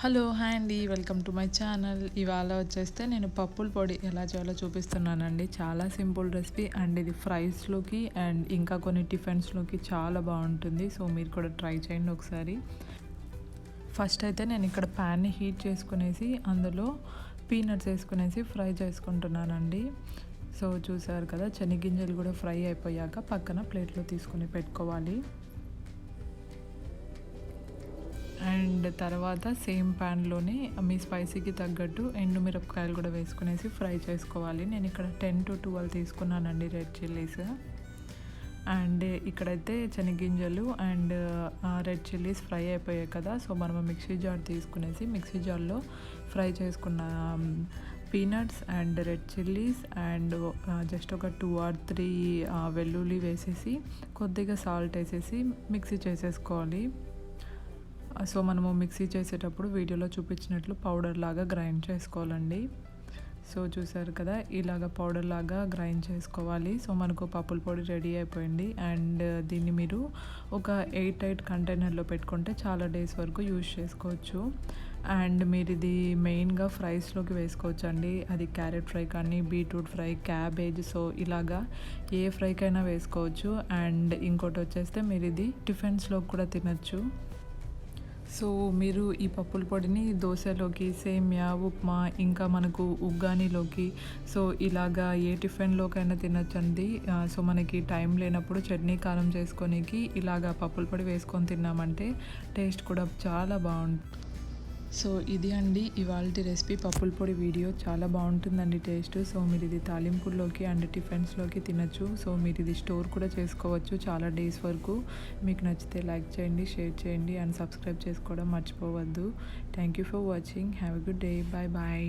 Hello hi అండి, welcome to my channel. ఇవాళ వచ్చేస్తే నేను పప్పుల పొడి ఎలా చేయాలో చూపిస్తున్నానండి. చాలా సింపుల్ రెసిపీ అండ్ ఇది ఫ్రైస్లోకి అండ్ ఇంకా కొన్ని టిఫిన్స్లోకి చాలా బాగుంటుంది. సో మీరు కూడా ట్రై చేయండి ఒకసారి. ఫస్ట్ అయితే నేను ఇక్కడ ప్యాన్ని హీట్ చేసుకునేసి అందులో పీనట్స్ వేసుకునేసి ఫ్రై చేసుకుంటున్నానండి. సో చూసారు కదా, శనగగింజలు కూడా ఫ్రై అయిపోయాక పక్కన ప్లేట్లో తీసుకుని పెట్టుకోవాలి. అండ్ తర్వాత సేమ్ ప్యాన్లోనే మీ స్పైసీకి తగ్గట్టు ఎండుమిరపకాయలు కూడా వేసుకునేసి ఫ్రై చేసుకోవాలి. నేను ఇక్కడ 10 to 12 తీసుకున్నానండి రెడ్ చిల్లీస్. అండ్ ఇక్కడైతే శనగగింజలు అండ్ రెడ్ చిల్లీస్ ఫ్రై అయిపోయాయి కదా, సో మనం మిక్సీ జార్ తీసుకునేసి మిక్సీ జార్లో ఫ్రై చేసుకున్న peanuts and red chillies and just ఒక 2 or 3 వెల్లుల్లి వేసేసి కొద్దిగా సాల్ట్ వేసేసి మిక్సీ చేసేసుకోవాలి. సో మనము మిక్సీ చేసేటప్పుడు వీడియోలో చూపించినట్లు పౌడర్ లాగా గ్రైండ్ చేసుకోవాలండి. సో చూసారు కదా, ఇలాగ పౌడర్ లాగా గ్రైండ్ చేసుకోవాలి. సో మనకు పప్పుల పొడి రెడీ అయిపోయింది. అండ్ దీన్ని మీరు ఒక 8 కంటైనర్లో పెట్టుకుంటే చాలా డేస్ వరకు యూజ్ చేసుకోవచ్చు. అండ్ మీరు ఇది మెయిన్గా ఫ్రైస్లోకి వేసుకోవచ్చు అండి. అది క్యారెట్ ఫ్రై కానీ, బీట్రూట్ ఫ్రై, క్యాబేజ్, సో ఇలాగా ఏ ఫ్రైకైనా వేసుకోవచ్చు. అండ్ ఇంకోటి వచ్చేస్తే మీరు ఇది టిఫిన్స్లోకి కూడా తినచ్చు. సో మీరు ఈ పప్పుల పొడిని దోశలోకి, సేమియా, ఉప్మా, ఇంకా మనకు ఉగ్గానీలోకి, సో ఇలాగా ఏ టిఫిన్లోకైనా తినచ్చండి. సో మనకి టైం లేనప్పుడు చట్నీ కారం చేసుకోనికి ఇలాగా పప్పుల పొడి వేసుకొని తిన్నామంటే టేస్ట్ కూడా చాలా బాగుంటుంది. సో ఇది అండి ఇవాల్టి రెసిపీ. పప్పుల పొడి వీడియో చాలా బాగుంటుందండి టేస్ట్. సో మీరు ఇది తాలింపుల్లోకి అండ్ టిఫిన్స్లోకి తినచ్చు. సో మీరు ఇది స్టోర్ కూడా చేసుకోవచ్చు చాలా డేస్ వరకు. మీకు నచ్చితే లైక్ చేయండి, షేర్ చేయండి అండ్ సబ్స్క్రైబ్ చేసుకోవడం మర్చిపోవద్దు. Thank you for watching. Have a good day. Bye bye.